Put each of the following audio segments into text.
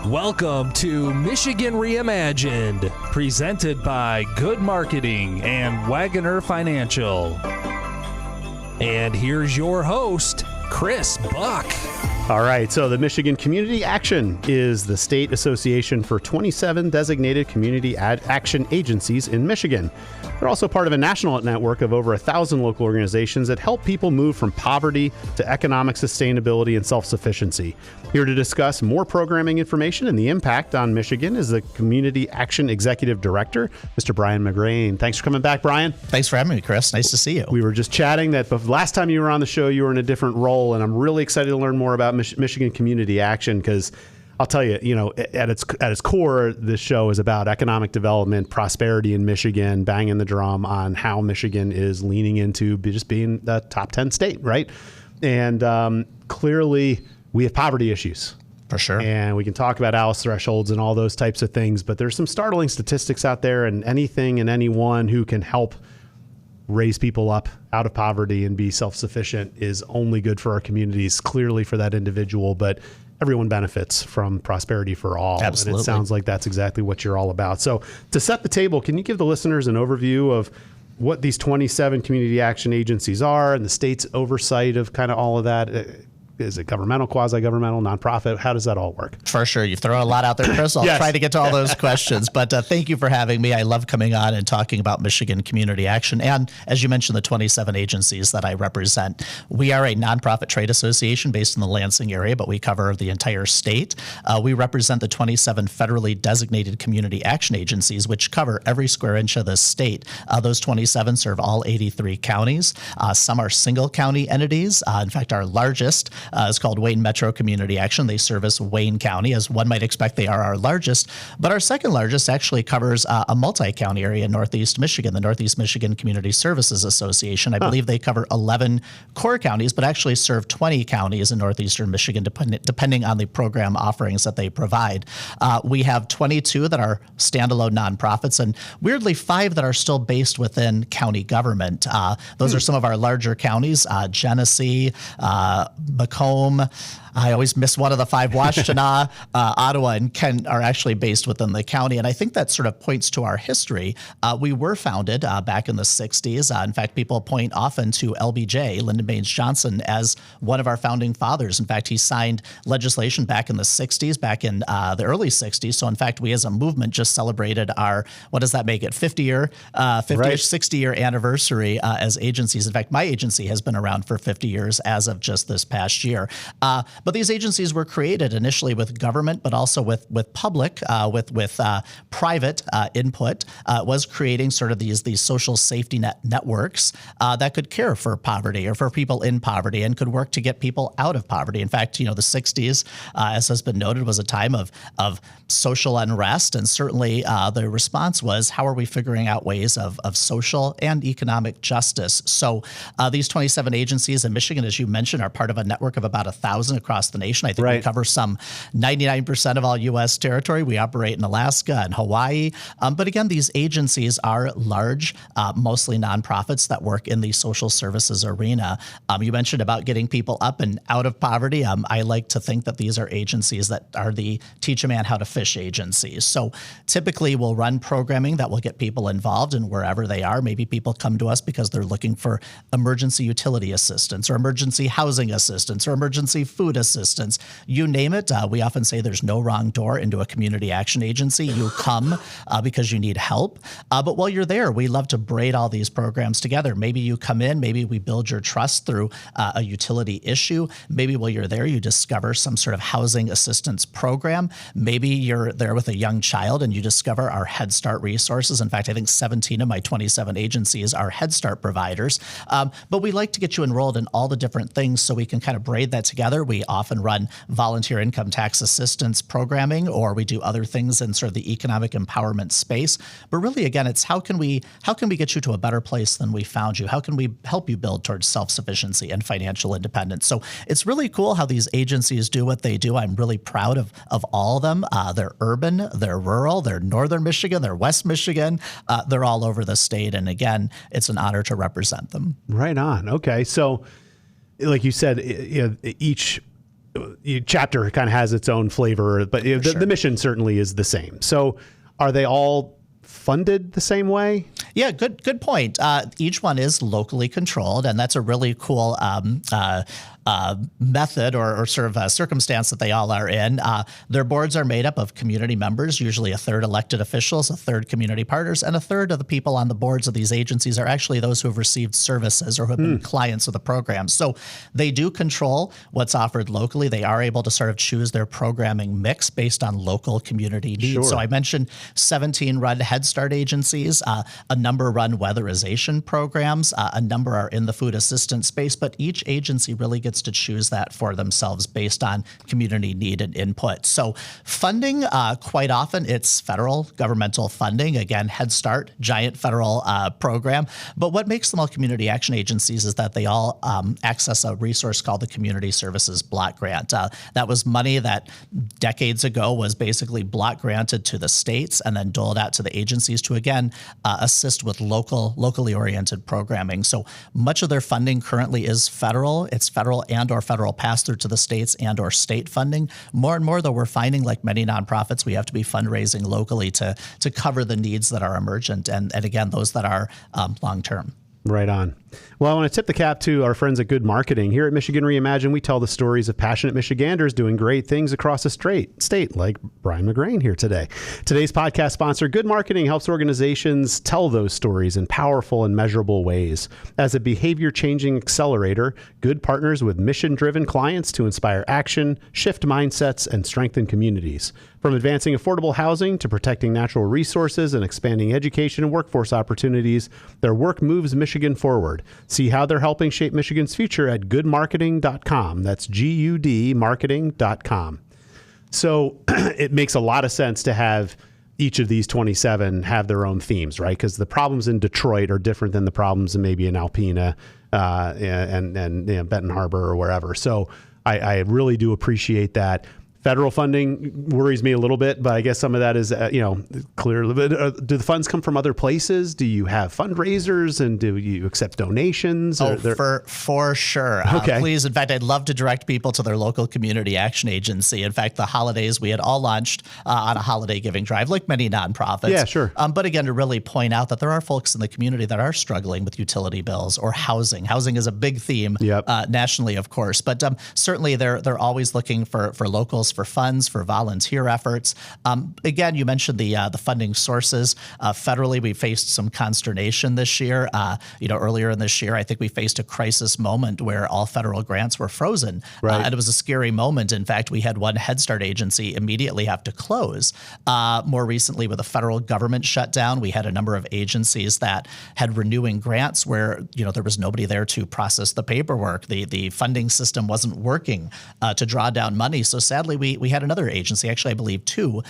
Welcome to Michigan Reimagined, presented by Good Marketing and Wagoner Financial. And here's your host, Chris Buck. All right, so the Michigan Community Action is the state association for 27 designated community action agencies in Michigan. They're also part of a national network of over 1,000 local organizations that help people move from poverty to economic sustainability and self-sufficiency. Here to discuss more programming information and the impact on Michigan is the Community Action Executive Director, Mr. Brian McGrain. Thanks for coming back, Brian. Thanks for having me, Chris. Nice to see you. We were just chatting that last time you were on the show, you were in a different role, and I'm really excited to learn more about Michigan Community Action because I'll tell you, at its core, this show is about economic development, prosperity in Michigan, banging the drum on how Michigan is leaning into just being the top 10 state, right? And clearly, we have poverty issues. For sure. And we can talk about ALICE thresholds and all those types of things, but there's some startling statistics out there, and anything and anyone who can help raise people up out of poverty and be self-sufficient is only good for our communities, clearly for that individual, but everyone benefits from prosperity for all. Absolutely. And it sounds like that's exactly what you're all about. So to set the table, can you give the listeners an overview of what these 27 community action agencies are and the state's oversight of kind of all of that? Is it governmental, quasi-governmental, nonprofit? How does that all work? For sure. You've thrown a lot out there, Chris. I'll try to get to all those questions. But thank you for having me. I love coming on and talking about Michigan Community Action. And as you mentioned, the 27 agencies that I represent. We are a nonprofit trade association based in the Lansing area, but we cover the entire state. We represent the 27 federally designated community action agencies, which cover every square inch of the state. Those 27 serve all 83 counties. Some are single county entities. In fact, our largest is called Wayne Metro Community Action. They service Wayne County. As one might expect, they are our largest. But our second largest actually covers a multi-county area in Northeast Michigan, the Northeast Michigan Community Services Association. I believe they cover 11 core counties, but actually serve 20 counties in Northeastern Michigan, depending on the program offerings that they provide. We have 22 that are standalone nonprofits, and weirdly, 5 that are still based within county government. Those are some of our larger counties, Genesee, Macomb. I always miss one of the 5. Washtenaw, Ottawa, and Kent are actually based within the county. And I think that sort of points to our history. We were founded back in the 60s. In fact, people point often to LBJ, Lyndon Baines Johnson, as one of our founding fathers. In fact, he signed legislation back in the 60s, back in the early 60s. So in fact, we as a movement just celebrated our, what does that make it, 50-year, 60-year anniversary as agencies. In fact, my agency has been around for 50 years as of just this past year. But these agencies were created initially with government, but also with public, with private input. Was creating sort of these social safety networks that could care for poverty or for people in poverty and could work to get people out of poverty. In fact, the 60s, as has been noted, was a time of social unrest, and certainly the response was, how are we figuring out ways of social and economic justice? So these 27 agencies in Michigan, as you mentioned, are part of a network of about 1,000 across the nation. I think we cover some 99% of all U.S. territory. We operate in Alaska and Hawaii. But again, these agencies are large, mostly nonprofits that work in the social services arena. You mentioned about getting people up and out of poverty. I like to think that these are agencies that are the teach a man how to fish agencies. So typically we'll run programming that will get people involved in wherever they are. Maybe people come to us because they're looking for emergency utility assistance or emergency housing assistance or emergency food assistance. You name it. We often say there's no wrong door into a community action agency. You come because you need help. But while you're there, we love to braid all these programs together. Maybe you come in, maybe we build your trust through a utility issue. Maybe while you're there, you discover some sort of housing assistance program. Maybe you're there with a young child and you discover our Head Start resources. In fact, I think 17 of my 27 agencies are Head Start providers. But we like to get you enrolled in all the different things so we can kind of braid that together. We often run volunteer income tax assistance programming, or we do other things in sort of the economic empowerment space. But really, again, it's how can we get you to a better place than we found you? How can we help you build towards self-sufficiency and financial independence? So it's really cool how these agencies do what they do. I'm really proud of all of them. They're urban, they're rural, they're northern Michigan, they're West Michigan. They're all over the state. And again, it's an honor to represent them. Right on. Okay. So like you said, each chapter kind of has its own flavor, but the mission certainly is the same. So are they all funded the same way? Yeah, good point. Each one is locally controlled, and that's a really cool method or sort of a circumstance that they all are in. Their boards are made up of community members, usually a third elected officials, a third community partners, and a third of the people on the boards of these agencies are actually those who have received services or who have been clients of the program. So they do control what's offered locally. They are able to sort of choose their programming mix based on local community needs. Sure. So I mentioned 17 run Head Start agencies, a number run weatherization programs, a number are in the food assistance space, but each agency really gets to choose that for themselves based on community need and input. So funding, quite often it's federal governmental funding. Again, Head Start, giant federal program. But what makes them all community action agencies is that they all access a resource called the Community Services Block Grant. That was money that decades ago was basically block granted to the states and then doled out to the agencies to, again, assist with locally oriented programming. So much of their funding currently is federal. It's federal and or federal pass-through to the states and or state funding. More and more, though, we're finding, like many nonprofits, we have to be fundraising locally to cover the needs that are emergent and again, those that are long-term. Right on. Well, I want to tip the cap to our friends at Good Marketing. Here at Michigan Reimagine, we tell the stories of passionate Michiganders doing great things across the state, like Brian McGrain here today. Today's podcast sponsor, Good Marketing, helps organizations tell those stories in powerful and measurable ways. As a behavior-changing accelerator, Good partners with mission-driven clients to inspire action, shift mindsets, and strengthen communities. From advancing affordable housing to protecting natural resources and expanding education and workforce opportunities, their work moves Michigan forward. See how they're helping shape Michigan's future at goodmarketing.com. That's GUD marketing.com. So it makes a lot of sense to have each of these 27 have their own themes, right? Because the problems in Detroit are different than the problems in maybe in Alpena and Benton Harbor or wherever. So I really do appreciate that. Federal funding worries me a little bit, but I guess some of that is, clear. Do the funds come from other places? Do you have fundraisers and do you accept donations? For sure. Okay. Please. In fact, I'd love to direct people to their local community action agency. In fact, the holidays, we had all launched on a holiday giving drive, like many nonprofits. Yeah, sure. But again, to really point out that there are folks in the community that are struggling with utility bills or housing. Housing is a big theme nationally, of course, but certainly they're always looking for locals, for funds, for volunteer efforts. Again, you mentioned the funding sources. Federally, we faced some consternation this year. Earlier in this year, I think we faced a crisis moment where all federal grants were frozen. Right. And it was a scary moment. In fact, we had one Head Start agency immediately have to close. More recently, with the federal government shutdown, we had a number of agencies that had renewing grants where there was nobody there to process the paperwork. The funding system wasn't working to draw down money. So sadly, we had another agency, actually I believe two,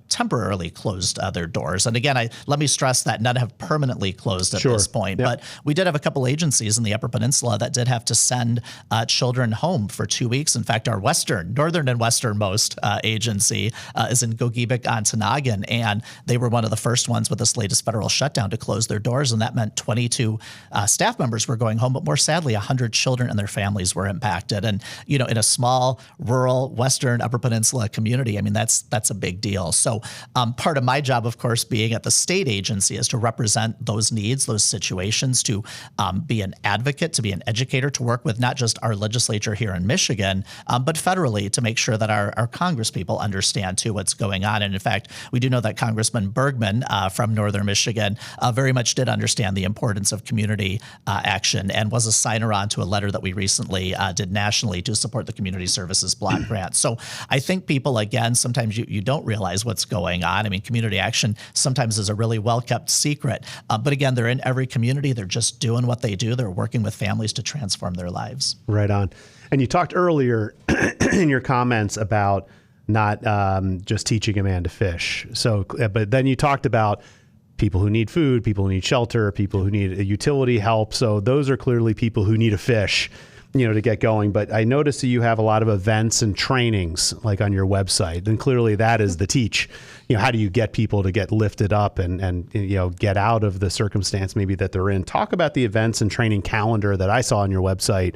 temporarily closed their doors. And again, let me stress that none have permanently closed at this point. Yep. But we did have a couple agencies in the Upper Peninsula that did have to send children home for 2 weeks. In fact, our northern and westernmost agency is in Gogebic-Ontonagon, and they were one of the first ones with this latest federal shutdown to close their doors, and that meant 22 staff members were going home, but more sadly, 100 children and their families were impacted. And in a small, rural, western Upper Peninsula community, I mean, that's a big deal. So part of my job, of course, being at the state agency is to represent those needs, those situations, to be an advocate, to be an educator, to work with not just our legislature here in Michigan, but federally to make sure that our Congress people understand too what's going on. And in fact, we do know that Congressman Bergman from Northern Michigan very much did understand the importance of community action and was a signer on to a letter that we recently did nationally to support the Community Services Block Grant. So I think people, again, sometimes you don't realize what's going on. I mean, community action sometimes is a really well-kept secret. But again, they're in every community. They're just doing what they do. They're working with families to transform their lives. Right on. And you talked earlier in your comments about not just teaching a man to fish. So, but then you talked about people who need food, people who need shelter, people who need utility help. So those are clearly people who need a fish, to get going. But I noticed that you have a lot of events and trainings like on your website. And clearly that is the teach. How do you get people to get lifted up and get out of the circumstance maybe that they're in? Talk about the events and training calendar that I saw on your website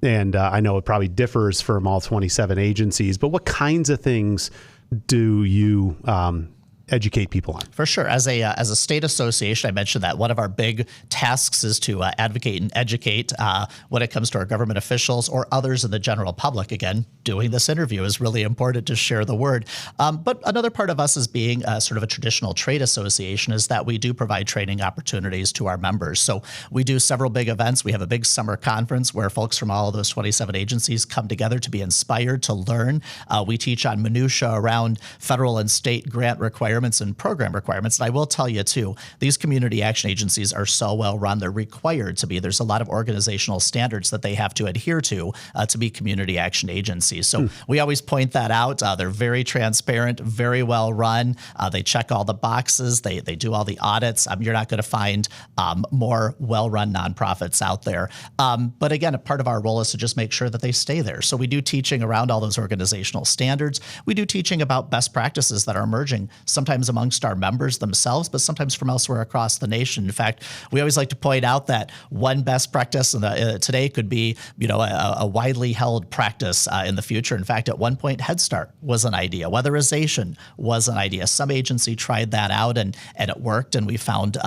And I know it probably differs from all 27 agencies, but what kinds of things do you educate people on? For sure. As a state association, I mentioned that one of our big tasks is to advocate and educate when it comes to our government officials or others in the general public. Again, doing this interview is really important to share the word. But another part of us as being sort of a traditional trade association is that we do provide training opportunities to our members. So we do several big events. We have a big summer conference where folks from all of those 27 agencies come together to be inspired, to learn. We teach on minutia around federal and state grant requirements and program requirements. And I will tell you too, these community action agencies are so well run, they're required to be. There's a lot of organizational standards that they have to adhere to be community action agencies. So we always point that out. They're very transparent, very well run. They check all the boxes. They do all the audits. You're not going to find more well-run nonprofits out there. But again, a part of our role is to just make sure that they stay there. So we do teaching around all those organizational standards. We do teaching about best practices that are emerging, sometimes amongst our members themselves, but sometimes from elsewhere across the nation. In fact, we always like to point out that one best practice today could be, a widely held practice in the future. In fact, at one point, Head Start was an idea. Weatherization was an idea. Some agency tried that out and it worked, and we found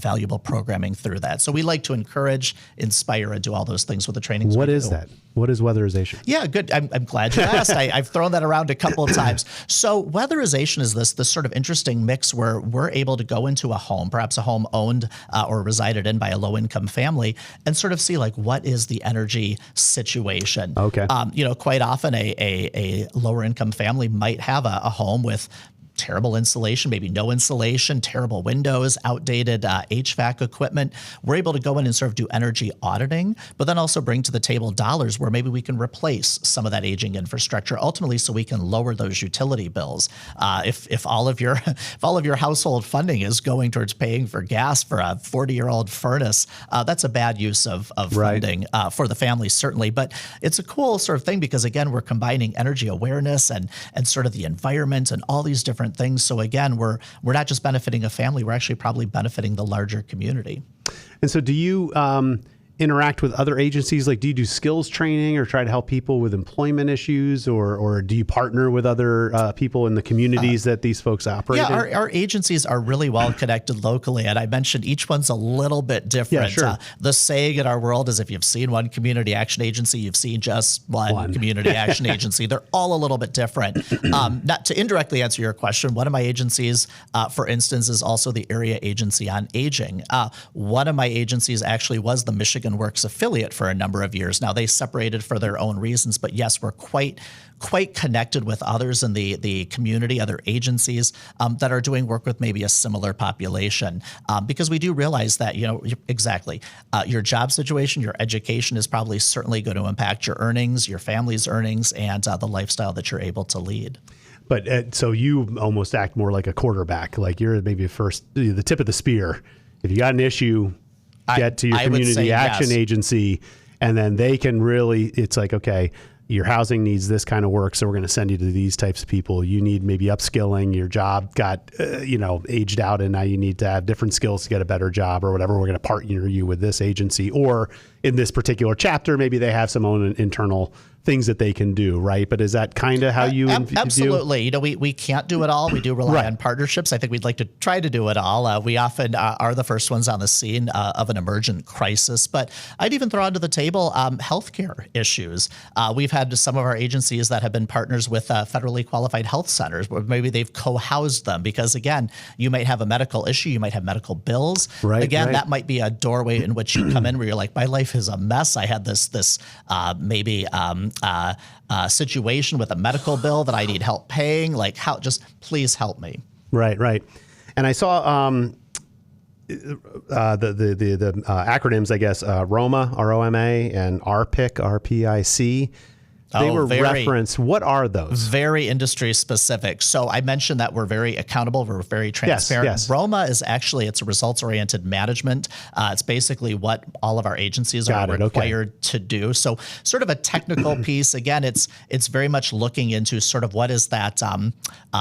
valuable programming through that. So we like to encourage, inspire, and do all those things with the trainings. What is that? What is weatherization? Yeah, good. I'm glad you asked. I've thrown that around a couple of times. So weatherization is this sort of interesting mix where we're able to go into a home, perhaps a home owned or resided in by a low-income family, and sort of see what is the energy situation. Okay. Quite often a lower income family might have a home with terrible insulation, maybe no insulation, terrible windows, outdated HVAC equipment. We're able to go in and sort of do energy auditing, but then also bring to the table dollars where maybe we can replace some of that aging infrastructure, ultimately so we can lower those utility bills. If all of your household funding is going towards paying for gas for a 40-year-old furnace, that's a bad use of funding for the family, certainly. But it's a cool sort of thing because, again, we're combining energy awareness and sort of the environment and all these different things. So again, we're not just benefiting a family, we're actually probably benefiting the larger community. And so do you interact with other agencies? Like, do you do skills training or try to help people with employment issues, or do you partner with other people in the communities that these folks operate in? Yeah, our agencies are really well connected locally. And I mentioned each one's a little bit different. Yeah, sure. The saying in our world is if you've seen one community action agency, you've seen just one community action agency. They're all a little bit different. Not to indirectly answer your question, one of my agencies, for instance, is also the Area Agency on Aging. One of my agencies actually was the Michigan Works affiliate for a number of years. Now they separated for their own reasons, but yes, we're quite connected with others in the community, other agencies that are doing work with maybe a similar population, because we do realize that your job situation, your education is probably certainly going to impact your earnings, your family's earnings, and the lifestyle that you're able to lead. But so you almost act more like a quarterback, like you're maybe the tip of the spear. If you got an issue, get to your community action agency, and then they can really, it's like, okay, your housing needs this kind of work, so we're going to send you to these types of people. You need maybe upskilling. Your job got, aged out, and now you need to have different skills to get a better job or whatever. We're going to partner you with this agency. Or in this particular chapter, maybe they have some own internal things that they can do, right? But is that kind of how you absolutely view? We can't do it all. We do rely on partnerships. I think we'd like to try to do it all. We often are the first ones on the scene of an emergent crisis, but I'd even throw onto the table healthcare issues. We've had some of our agencies that have been partners with federally qualified health centers where maybe they've co-housed them because, again, you might have a medical issue, you might have medical bills. That might be a doorway in which you come in where you're like, my life is a mess. I had this situation with a medical bill that I need help paying. Like, please help me. Right. And I saw the acronyms, I guess, ROMA, ROMA, and RPIC, RPIC. They were referenced. What are those? Very industry specific. So I mentioned that we're very accountable. We're very transparent. Yes. ROMA is actually, it's a results-oriented management. It's basically what all of our agencies are required to do. So sort of a technical piece. Again, it's very much looking into sort of what is that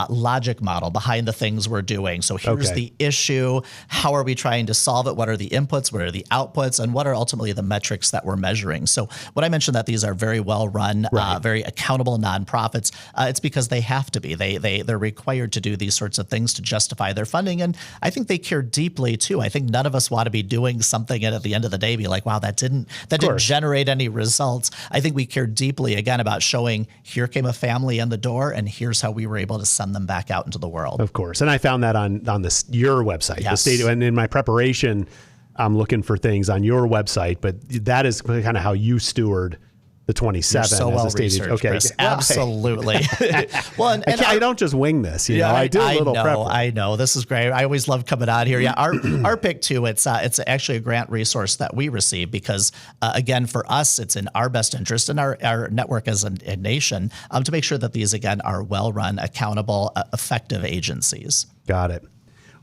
logic model behind the things we're doing. So here's the issue. How are we trying to solve it? What are the inputs? What are the outputs? And what are ultimately the metrics that we're measuring? So when I mentioned that these are very well run, very accountable nonprofits, it's because they have to be. They're required to do these sorts of things to justify their funding. And I think they care deeply too. I think none of us want to be doing something and at the end of the day be like, wow, that didn't generate any results. I think we care deeply again about showing here came a family in the door and here's how we were able to send them back out into the world. Of course. And I found that on your website, the state, and in my preparation, I'm looking for things on your website, but that is kind of how you steward the 27 so as a state researched, okay, Chris. Absolutely. Well, and I don't just wing this. You know, I do a little prep. I know this is great. I always love coming out here. Yeah, our pick too. It's actually a grant resource that we receive because again, for us, it's in our best interest and our network as a nation to make sure that these again are well run, accountable, effective agencies. Got it.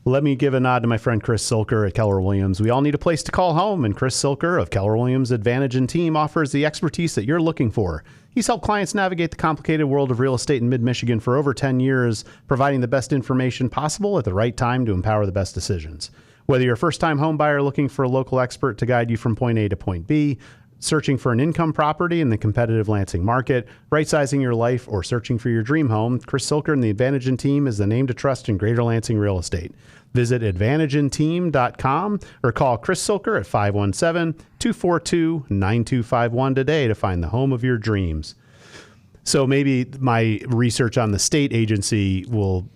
Let me give a nod to my friend Chris Silker at Keller Williams. We all need a place to call home, and Chris Silker of Keller Williams Advantage and Team offers the expertise that you're looking for. He's helped clients navigate the complicated world of real estate in mid-Michigan for over 10 years, providing the best information possible at the right time to empower the best decisions. Whether you're a first-time home buyer looking for a local expert to guide you from point A to point B, searching for an income property in the competitive Lansing market, right-sizing your life, or searching for your dream home, Chris Silker and the Advantage and Team is the name to trust in Greater Lansing real estate. Visit advantageandteam.com or call Chris Silker at 517-242-9251 today to find the home of your dreams. So maybe my research on the state agency will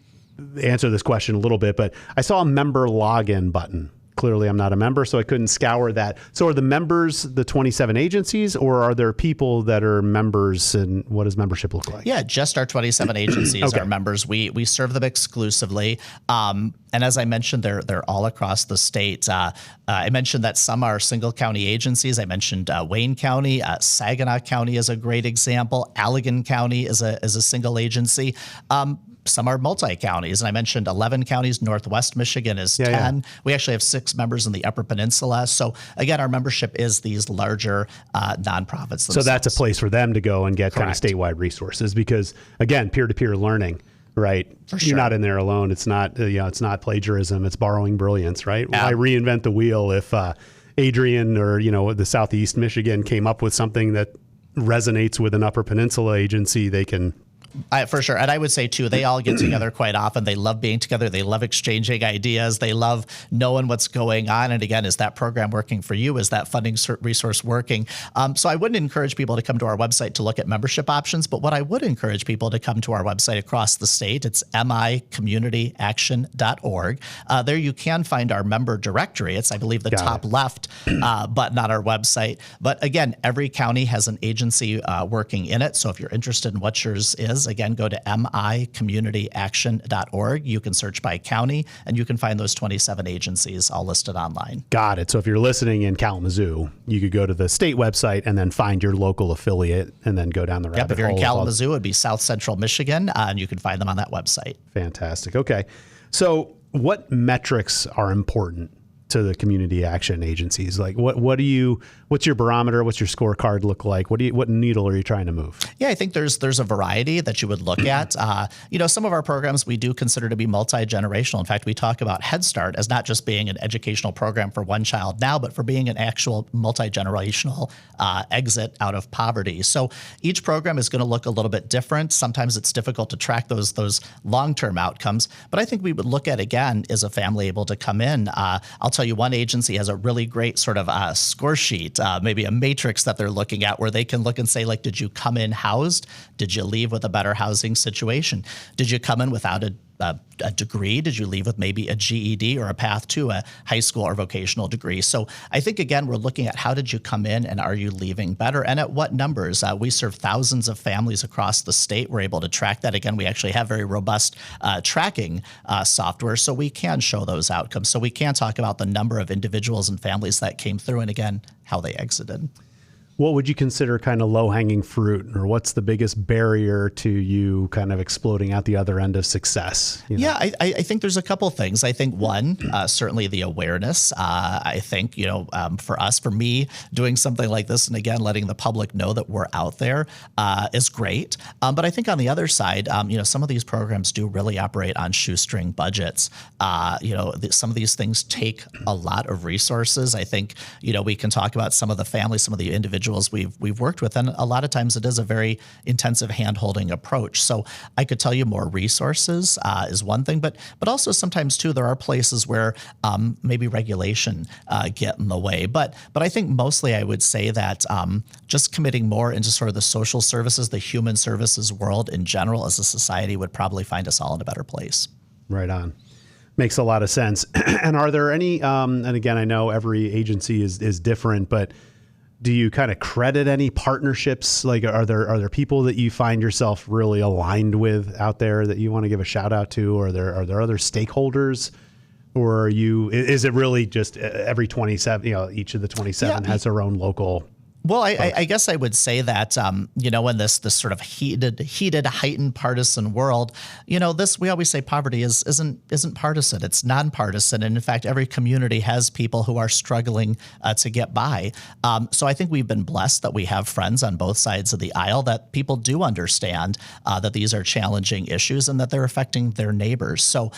answer this question a little bit, but I saw a member login button. Clearly, I'm not a member, so I couldn't scour that. So are the members the 27 agencies, or are there people that are members, and what does membership look like? Yeah, just our 27 agencies are members. We serve them exclusively. And as I mentioned, they're all across the state. I mentioned that some are single county agencies. I mentioned Wayne County. Saginaw County is a great example. Allegan County is a single agency. Some are multi-counties, and I mentioned 11 counties. Northwest Michigan is 10. Yeah. We actually have 6 members in the Upper Peninsula. So again, our membership is these larger nonprofits themselves. So that's a place for them to go and get kind of statewide resources because, again, peer-to-peer learning, right? For sure. You're not in there alone. It's not it's not plagiarism. It's borrowing brilliance, right? Why reinvent the wheel if Adrian or the Southeast Michigan came up with something that resonates with an Upper Peninsula agency, they can. For sure. And I would say, too, they all get together quite often. They love being together. They love exchanging ideas. They love knowing what's going on. And again, is that program working for you? Is that funding resource working? So I wouldn't encourage people to come to our website to look at membership options. But what I would encourage people to come to our website across the state. It's micommunityaction.org. There you can find our member directory. It's, I believe, the top left button on our website. But again, every county has an agency working in it. So if you're interested in what yours is, again, go to micommunityaction.org. You can search by county, and you can find those 27 agencies all listed online. Got it. So if you're listening in Kalamazoo, you could go to the state website and then find your local affiliate and then go down the rabbit hole. If you're in Kalamazoo, it'd be South Central Michigan, and you can find them on that website. Fantastic. Okay. So what metrics are important to the community action agencies? Like what's your barometer? What's your scorecard look like? What needle are you trying to move? Yeah, I think there's a variety that you would look at. Some of our programs we do consider to be multi-generational. In fact, we talk about Head Start as not just being an educational program for one child now, but for being an actual multi-generational exit out of poverty. So each program is going to look a little bit different. Sometimes it's difficult to track those long-term outcomes, but I think we would look at, again, is a family able to come in? I'll tell you, one agency has a really great sort of score sheet, maybe a matrix that they're looking at where they can look and say, like, did you come in housed? Did you leave with a better housing situation? Did you come in without a degree? Did you leave with maybe a GED or a path to a high school or vocational degree? So I think, again, we're looking at how did you come in and are you leaving better and at what numbers? We serve thousands of families across the state. We're able to track that. Again, we actually have very robust tracking software, so we can show those outcomes. So we can talk about the number of individuals and families that came through and, again, how they exited. What would you consider kind of low-hanging fruit, or what's the biggest barrier to you kind of exploding out the other end of success? Yeah, I think there's a couple things. I think one, certainly the awareness. I think, for me, doing something like this, and again, letting the public know that we're out there is great. But I think on the other side, some of these programs do really operate on shoestring budgets. Some of these things take a lot of resources. I think, we can talk about some of the families, some of the individuals we've worked with, and a lot of times it is a very intensive hand-holding approach. So I could tell you more resources is one thing, but also sometimes too there are places where maybe regulation get in the way. But I think mostly I would say that just committing more into sort of the social services, the human services world in general as a society would probably find us all in a better place. Right on. Makes a lot of sense. And are there any? And again, I know every agency is different, but do you kind of credit any partnerships? Like, are there people that you find yourself really aligned with out there that you want to give a shout out to? Or are there other stakeholders, or is it really just every 27? Each of the 27 has their own local. Well, I guess I would say that, in this sort of heated, heightened partisan world, we always say poverty isn't partisan. It's nonpartisan. And in fact, every community has people who are struggling to get by. So I think we've been blessed that we have friends on both sides of the aisle, that people do understand that these are challenging issues and that they're affecting their neighbors. So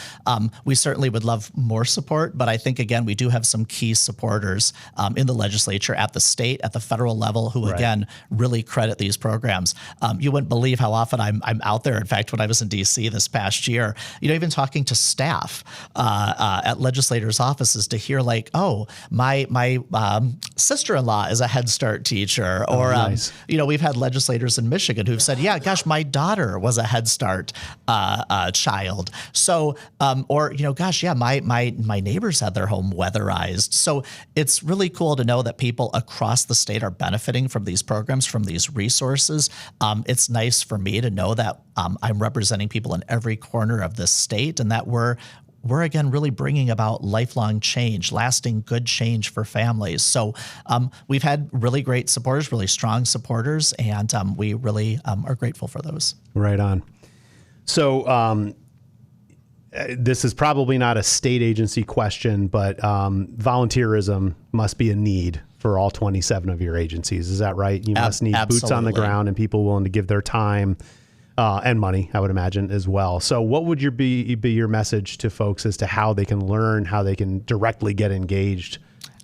we certainly would love more support. But I think, again, we do have some key supporters in the legislature, at the state, at the federal level, who again really credit these programs. You wouldn't believe how often I'm out there. In fact, when I was in DC this past year, even talking to staff at legislators' offices to hear like, oh, my sister-in-law is a Head Start teacher, or nice. We've had legislators in Michigan who've said, yeah, gosh, my daughter was a Head Start child. So, gosh, yeah, my neighbors had their home weatherized. So it's really cool to know that people across the state are benefiting from these programs, from these resources. It's nice for me to know that I'm representing people in every corner of this state, and that we're again really bringing about lifelong change, lasting good change for families. So we've had really great supporters, really strong supporters, and we really are grateful for those. Right on. So this is probably not a state agency question, but volunteerism must be a need for all 27 of your agencies. Is that right? You must need boots on the ground and people willing to give their time and money, I would imagine, as well. So what would be your message to folks as to how they can learn, how they can directly get engaged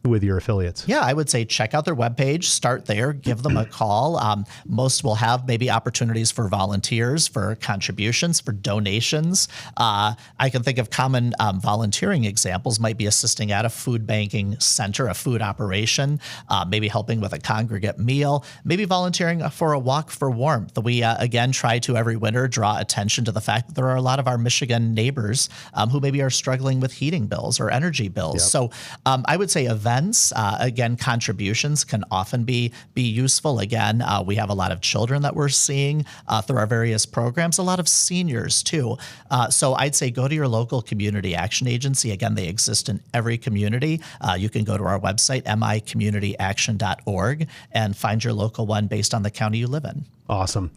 with your affiliates? Yeah, I would say check out their webpage, start there, give them a call. Most will have maybe opportunities for volunteers, for contributions, for donations. I can think of common volunteering examples might be assisting at a food banking center, a food operation, maybe helping with a congregate meal, maybe volunteering for a walk for warmth. We, again, try to every winter draw attention to the fact that there are a lot of our Michigan neighbors who maybe are struggling with heating bills or energy bills. Yep. So I would say events, again, contributions can often be useful. Again, we have a lot of children that we're seeing through our various programs, a lot of seniors too. So I'd say go to your local community action agency. Again, they exist in every community. You can go to our website, micommunityaction.org, and find your local one based on the county you live in. Awesome.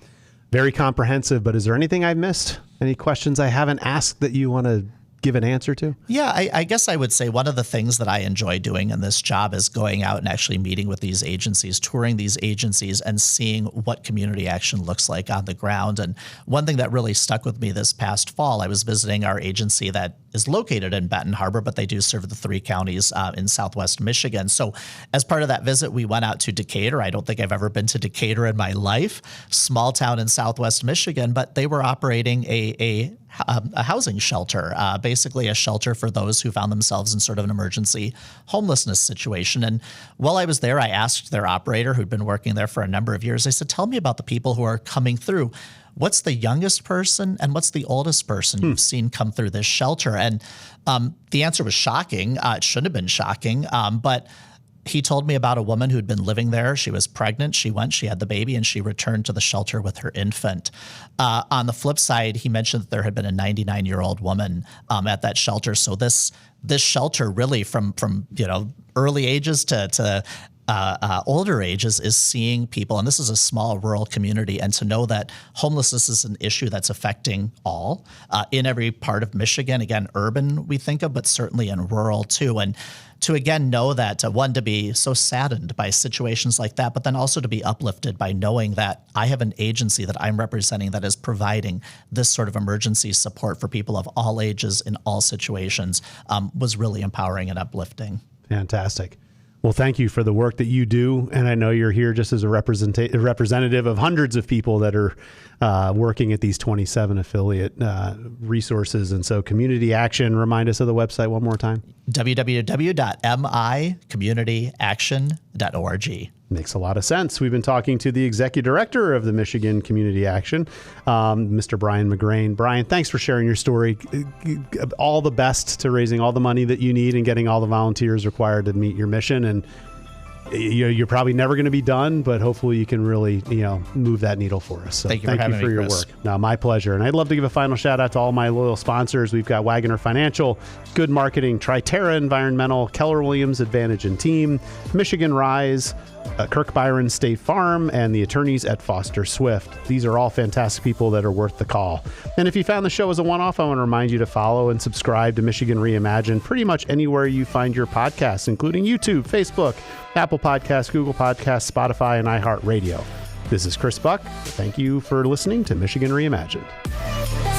Very comprehensive, but is there anything I missed? Any questions I haven't asked that you want to give an answer to? Yeah, I guess I would say one of the things that I enjoy doing in this job is going out and actually meeting with these agencies, touring these agencies, and seeing what community action looks like on the ground. And one thing that really stuck with me this past fall, I was visiting our agency that is located in Benton Harbor, but they do serve the 3 counties in Southwest Michigan. So as part of that visit, we went out to Decatur. I don't think I've ever been to Decatur in my life, small town in Southwest Michigan, but they were operating a housing shelter, basically a shelter for those who found themselves in sort of an emergency homelessness situation. And while I was there, I asked their operator, who'd been working there for a number of years, I said, tell me about the people who are coming through. What's the youngest person and what's the oldest person you've seen come through this shelter? And the answer was shocking. It shouldn't have been shocking, but he told me about a woman who'd been living there. She was pregnant. She had the baby, and she returned to the shelter with her infant. On the flip side, he mentioned that there had been a 99-year-old woman at that shelter. So this shelter really from early ages to older ages is seeing people, and this is a small rural community, and to know that homelessness is an issue that's affecting all in every part of Michigan. Again, urban we think of, but certainly in rural too. And to again know that, one, to be so saddened by situations like that, but then also to be uplifted by knowing that I have an agency that I'm representing that is providing this sort of emergency support for people of all ages in all situations, was really empowering and uplifting. Fantastic. Well, thank you for the work that you do. And I know you're here just as a representative of hundreds of people that are working at these 27 affiliate resources. And so Community Action, remind us of the website one more time. www.micommunityaction.org. Makes a lot of sense. We've been talking to the executive director of the Michigan Community Action, Mr. Brian McGrain. Brian, thanks for sharing your story. All the best to raising all the money that you need and getting all the volunteers required to meet your mission. And you're probably never going to be done, but hopefully you can really, move that needle for us. So thank you for your Chris. work. No, my pleasure. And I'd love to give a final shout out to all my loyal sponsors. We've got Wagoner Financial, Good Marketing, Triterra Environmental, Keller Williams Advantage and Team, Michigan Rise, Kirk Byron State Farm, and the attorneys at Foster Swift. These are all fantastic people that are worth the call. And if you found the show as a one-off, I want to remind you to follow and subscribe to Michigan Reimagined pretty much anywhere you find your podcasts, including YouTube, Facebook, Apple Podcasts, Google Podcasts, Spotify, and iHeartRadio. This is Chris Buck. Thank you for listening to Michigan Reimagined.